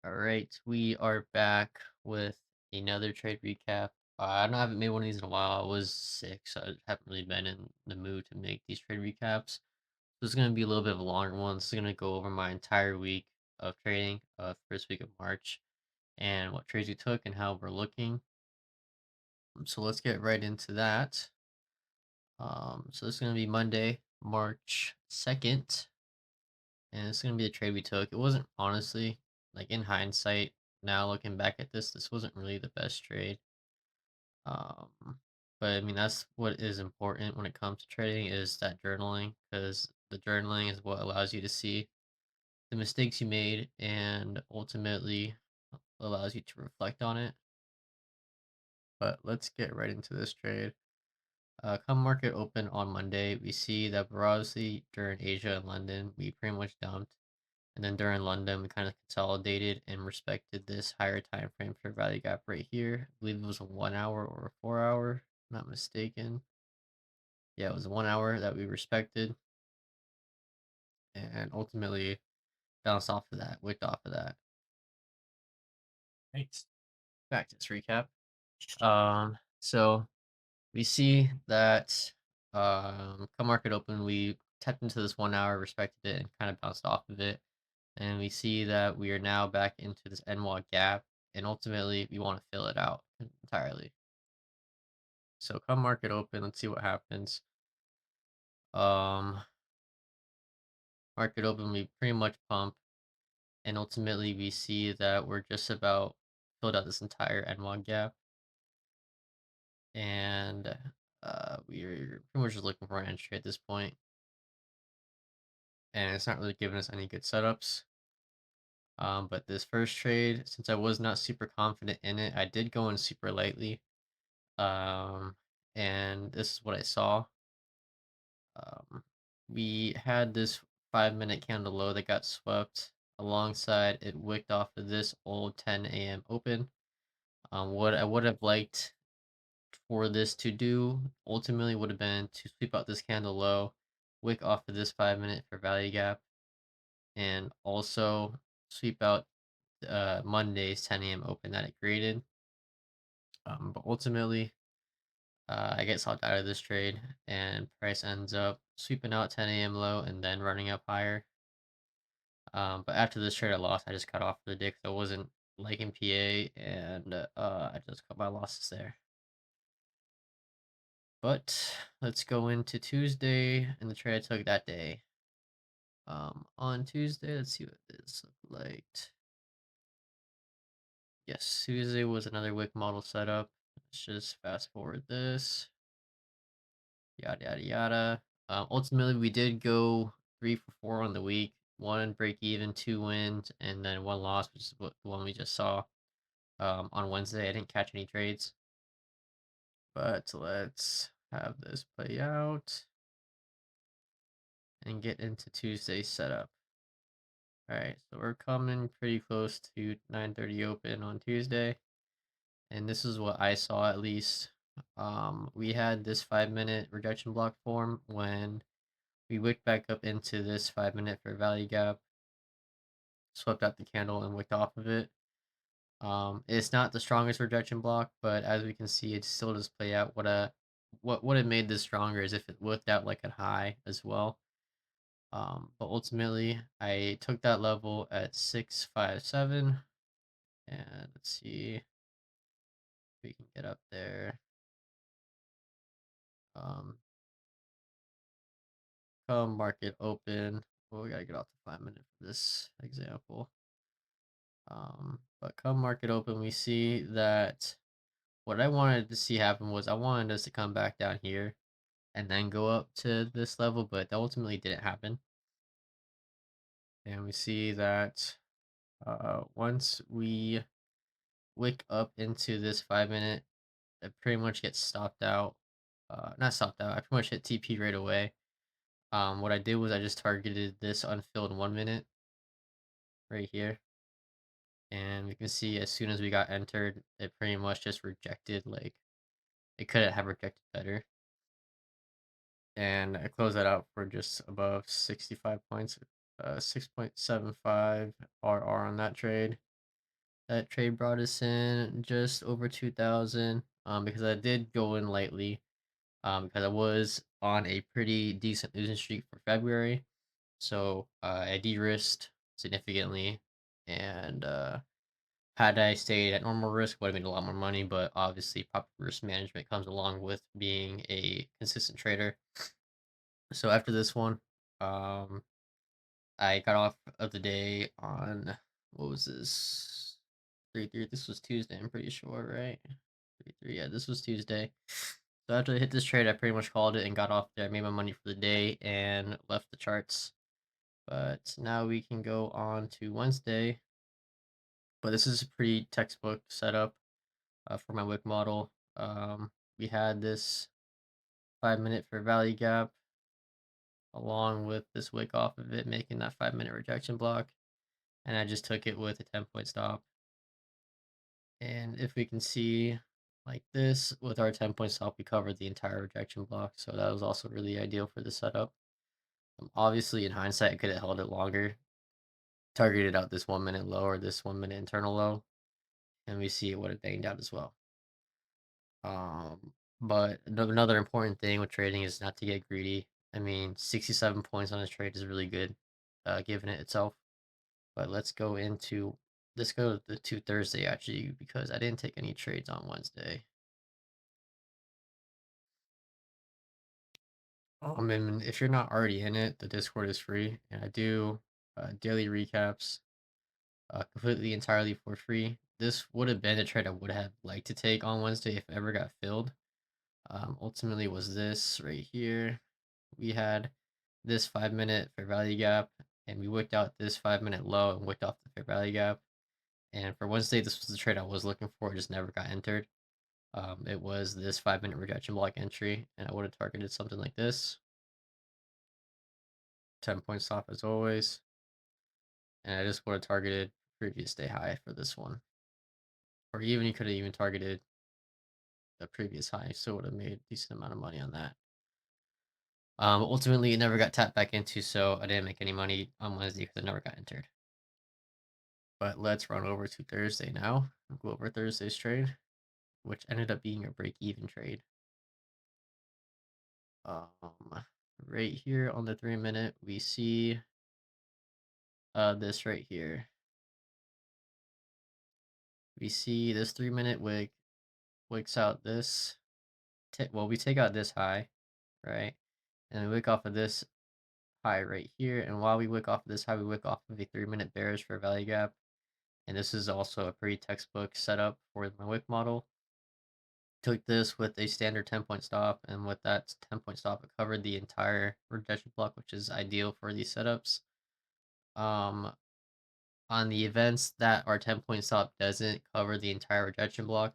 All right, we are back with another trade recap. I haven't made one of these in a while. I was sick, so I haven't really been in the mood to make these trade recaps. This is going to be a little bit of a longer one. This is going to go over my entire week of trading, first week of March, and what trades we took and how we're looking. So let's get right into that. So this is going to be Monday, March 2nd, and it's going to be the trade we took. It wasn't honestly, like in hindsight, now looking back at this wasn't really the best trade. But I mean, that's what is important when it comes to trading is that journaling, because the journaling is what allows you to see the mistakes you made and ultimately allows you to reflect on it. But let's get right into this trade. Come market open on Monday, we see that obviously during Asia and London, we pretty much dumped. And then during London, we kind of consolidated and respected this higher time frame for value gap right here. I believe it was a 1 hour or a 4 hour, not mistaken. Yeah, it was 1 hour that we respected and ultimately bounced off of that, wicked off of that. Thanks. Back to this recap. So we see that come market open, we tapped into this 1 hour, respected it, and kind of bounced off of it. And we see that we are now back into this NWA gap, and ultimately we want to fill it out entirely. So come market open, let's see what happens. Um, Market open, we pretty much pump, and ultimately we see that we're just about filled out this entire NWA gap, and we're pretty much just looking for an entry at this point, and it's not really giving us any good setups. But this first trade, since I was not super confident in it, I did go in super lightly. Um, and this is what I saw. Um, we had this 5 minute candle low that got swept alongside it wicked off of this old 10 a.m. open. What I would have liked for this to do ultimately would have been to sweep out this candle low, wick off of this 5 minute for value gap, and also sweep out Monday's 10 a.m. open that it created. But ultimately, I get stopped out of this trade, and price ends up sweeping out 10 a.m. low and then running up higher. But after this trade, I lost. I just cut off for the day because I wasn't liking PA, and I just cut my losses there. But let's go into Tuesday and the trade I took that day. On Tuesday, let's see what this looked like. Yes, Tuesday was another wick model setup. Let's just fast forward this. Yada yada yada. Ultimately, we did go 3 for 4 on the week. One break even, two wins, and then one loss, which is what the one we just saw. On Wednesday, I didn't catch any trades, but let's have this play out and get into Tuesday's setup. All right, so we're coming pretty close to 9:30 open on Tuesday, and this is what I saw at least. We had this 5 minute rejection block form when we wicked back up into this 5 minute for value gap, swept out the candle and wicked off of it. It's not the strongest rejection block, but as we can see, it still does play out. What it made this stronger is if it worked out like a high as well. But ultimately, I took that level at 657, and let's see if we can get up there. Um, Come market open. Well, we gotta get off the 5 minute for this example. But come market open, we see that what I wanted to see happen was I wanted us to come back down here and then go up to this level, but that ultimately didn't happen. And we see that once we wick up into this 5 minute, it pretty much gets stopped out. Not stopped out. I pretty much hit TP right away. What I did was I just targeted this unfilled 1 minute right here, and we can see as soon as we got entered, it pretty much just rejected. Like it couldn't have rejected better. And I closed that out for just above 65 points, 6.75 RR on that trade. That trade brought us in just over 2,000, because I did go in lightly, because I was on a pretty decent losing streak for February. So I de-risked significantly, and had I stayed at normal risk, would have made a lot more money. But obviously, proper risk management comes along with being a consistent trader. So after this one, um, I got off of the day on what was this? 3-3. This was Tuesday, I'm pretty sure, right? 3-3. Yeah, this was Tuesday. So after I hit this trade, I pretty much called it and got off there. I made my money for the day and left the charts. But now we can go on to Wednesday. But this is a pretty textbook setup for my wick model. We had this 5 minute for value gap along with this wick off of it, making that 5 minute rejection block. And I just took it with a 10-point stop. And if we can see like this with our 10-point stop, we covered the entire rejection block. So that was also really ideal for the setup. Obviously, in hindsight, I could have held it longer, targeted out this 1 minute low or this 1 minute internal low, and we see it would have banged out as well. But another important thing with trading is not to get greedy. I mean, 67 points on a trade is really good, given it itself. But let's go to Thursday actually because I didn't take any trades on Wednesday. And if you're not already in it, the Discord is free, and I do daily recaps, completely entirely for free. This would have been a trade I would have liked to take on Wednesday if it ever got filled. Ultimately, was this right here. We had this 5 minute fair value gap, and we wicked out this 5 minute low and wicked off the fair value gap. And for Wednesday, this was the trade I was looking for. It just never got entered. It was this 5 minute rejection block entry, and I would have targeted something like this. 10-point stop as always. And I just would have targeted previous day high for this one. Or even you could have even targeted the previous high, so would have made a decent amount of money on that. Ultimately, it never got tapped back into, so I didn't make any money on Wednesday because it never got entered. But let's run over to Thursday now. Go over Thursday's trade, which ended up being a break-even trade. Um, right here on the 3 minute, we see this right here. We see this 3 minute wick wicks out this. Well, we take out this high, right? And we wick off of this high right here. And while we wick off of this high, we wick off of a 3 minute bearish for value gap. And this is also a pretty textbook setup for my wick model. Took this with a standard 10-point stop, and with that 10-point stop, it covered the entire rejection block, which is ideal for these setups. On the events that our 10-point stop doesn't cover the entire rejection block,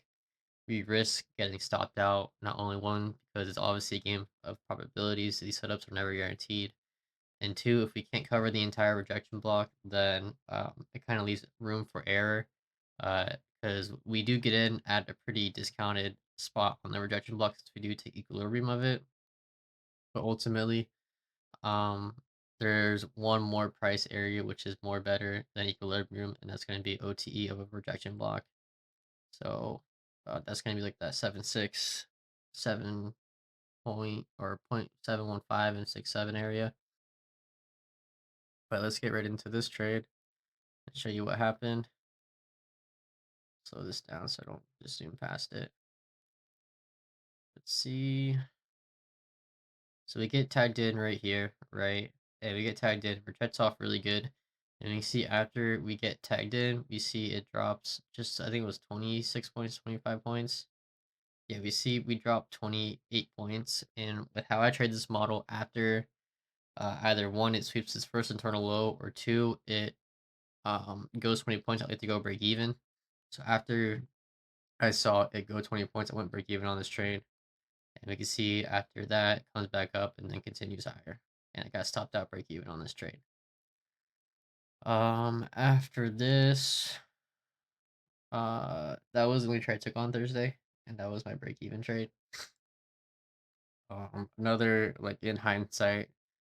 we risk getting stopped out. Not only one, because it's obviously a game of probabilities. These setups are never guaranteed. And two, if we can't cover the entire rejection block, then it kind of leaves room for error. Because we do get in at a pretty discounted spot on the rejection block since we do take equilibrium of it. But ultimately, um, there's one more price area which is more better than equilibrium, and that's going to be OTE of a rejection block. So that's going to be like that 7.6, 7 point or 0.715 and 6.7 area. But let's get right into this trade and show you what happened. Slow this down so I don't just zoom past it. Let's see. So we get tagged in right here, right? And we get tagged in, rejects off really good. And you see after we get tagged in, we see it drops just, I think it was 26 points, 25 points. Yeah, we see we dropped 28 points. And with how I trade this model, after either one, it sweeps its first internal low, or two, it goes 20 points, I like to go break even. So after I saw it go 20 points, I went break even on this trade. And we can see after that, it comes back up and then continues higher. And I got stopped out break even on this trade. After this, that was the only trade I took on Thursday, and that was my break even trade. Another, like, in hindsight,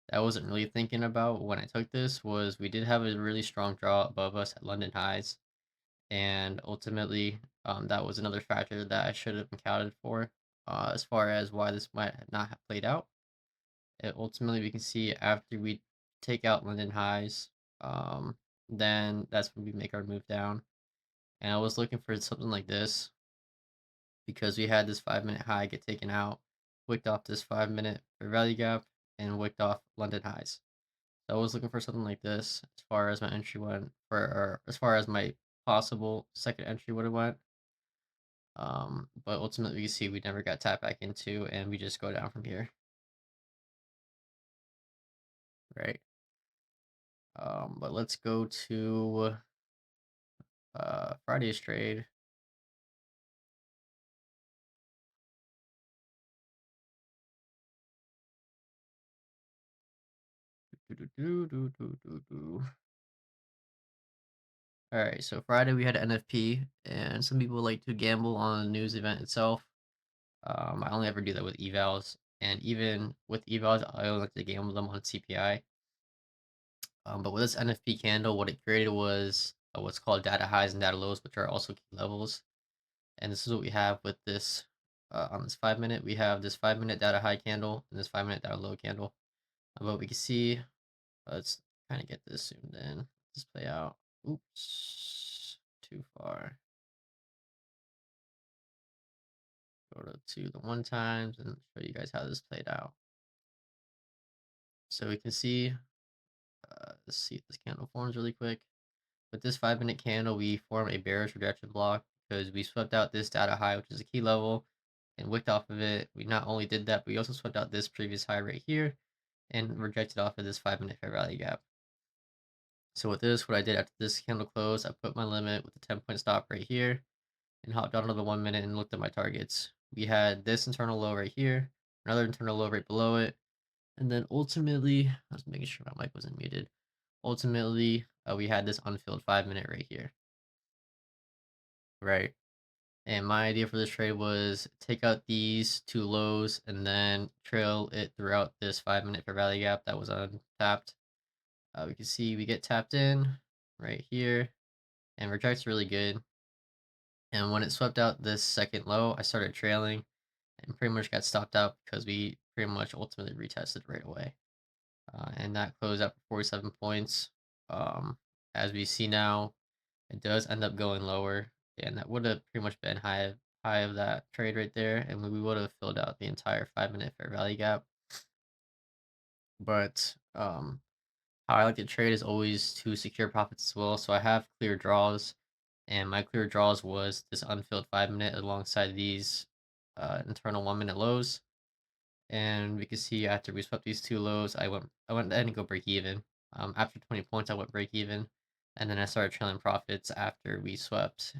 that I wasn't really thinking about when I took this was we did have a really strong draw above us at London highs, and ultimately, that was another factor that I should have accounted for, as far as why this might not have played out. Ultimately, we can see after we take out London highs, then that's when we make our move down. And I was looking for something like this because we had this 5 minute high get taken out, wicked off this 5 minute fair value gap, and wicked off London highs. So I was looking for something like this as far as my entry went, or as far as my possible second entry would have went. But ultimately, you see, we never got tapped back into, and we just go down from here, right? But let's go to Friday's trade. Do. All right, so Friday we had NFP, and some people like to gamble on the news event itself. I only ever do that with evals, and even with evals, I only like to gamble them on CPI. But with this NFP candle, what it created was what's called data highs and data lows, which are also key levels. And this is what we have with this on this 5 minute. We have this 5 minute data high candle and this 5 minute data low candle. But we can see, let's kind of get this zoomed in. Let's play out. Oops, too far. Go to the one times and show you guys how this played out. So we can see, let's see if this candle forms really quick. With this 5 minute candle, we form a bearish rejection block because we swept out this data high, which is a key level, and wicked off of it. We not only did that, but we also swept out this previous high right here and rejected off of this 5 minute fair value gap. So with this, what I did after this candle closed, I put my limit with the 10-point stop right here and hopped down to the 1 minute and looked at my targets. We had this internal low right here, another internal low right below it, and then ultimately, I was making sure my mic wasn't muted. Ultimately, we had this unfilled 5 minute right here, right? And my idea for this trade was take out these two lows and then trail it throughout this 5 minute fair value gap that was untapped. We can see we get tapped in right here, and reject's really good. And when it swept out this second low, I started trailing and pretty much got stopped out because we pretty much ultimately retested right away. And that closed out for 47 points. Um, as we see now, it does end up going lower, and that would have pretty much been high of that trade right there, and we would have filled out the entire 5 minute fair value gap. But how I like to trade is always to secure profits as well. So I have clear draws, and my clear draws was this unfilled 5 minute alongside these internal 1 minute lows. And we can see after we swept these two lows, I didn't go break even. After 20 points, I went break even, and then I started trailing profits after we swept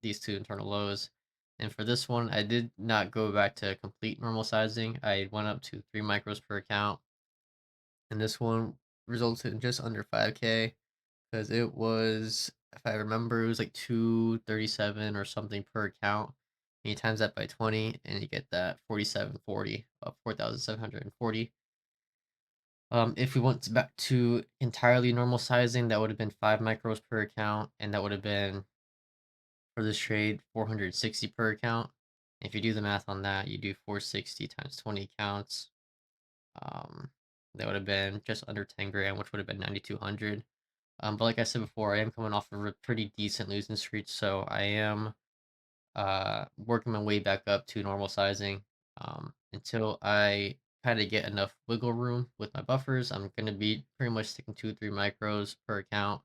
these two internal lows. And for this one, I did not go back to complete normal sizing. I went up to 3 micros per account, and this one resulted in just under 5K because it was, if I remember, it was like 237 or something per account. And you times that by 20, and you get that 4740 of 4,740. If we went back to entirely normal sizing, that would have been 5 micros per account, and that would have been for this trade 460 per account. If you do the math on that, you do 460 times 20 accounts. Um, that would have been just under 10 grand, which would have been 9,200. But like I said before, I am coming off of a pretty decent losing streak, so I am working my way back up to normal sizing. Until I kind of get enough wiggle room with my buffers, I'm gonna be pretty much sticking 2 3 micros per account,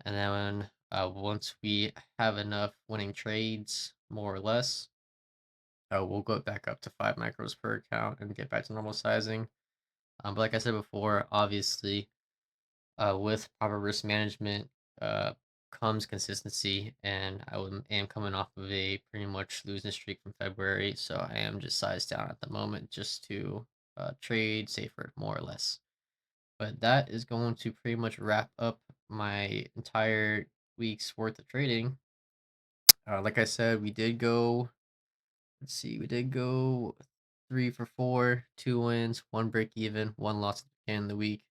and then once we have enough winning trades, more or less, we'll go back up to 5 micros per account and get back to normal sizing. But like I said before, obviously with proper risk management uh, comes consistency, and am coming off of a pretty much losing streak from February, so I am just sized down at the moment just to trade safer, more or less. But that is going to pretty much wrap up my entire week's worth of trading. Like I said, we did go. Let's see, we did go 3 for 4, 2 wins, one break even, one loss at the end of the week.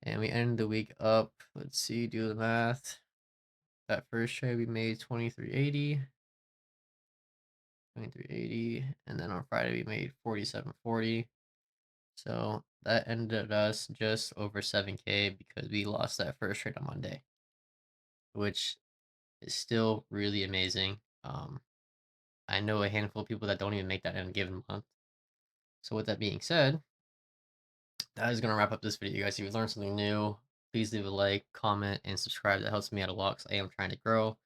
And we ended the week up, let's see, do the math. that first trade we made 2380, 2380, and then on Friday we made 4740. So that ended us just over 7K because we lost that first trade on Monday, which is still really amazing. I know a handful of people that don't even make that in a given month. So with that being said, that is gonna wrap up this video, guys. If you learned something new, please leave a like, comment, and subscribe. That helps me out a lot because I am trying to grow.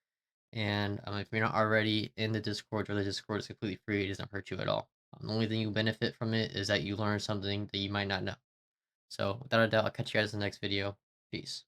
And if you're not already in the Discord, or the Discord is completely free, it doesn't hurt you at all. The only thing you benefit from it is that you learn something that you might not know. So without a doubt, I'll catch you guys in the next video. Peace.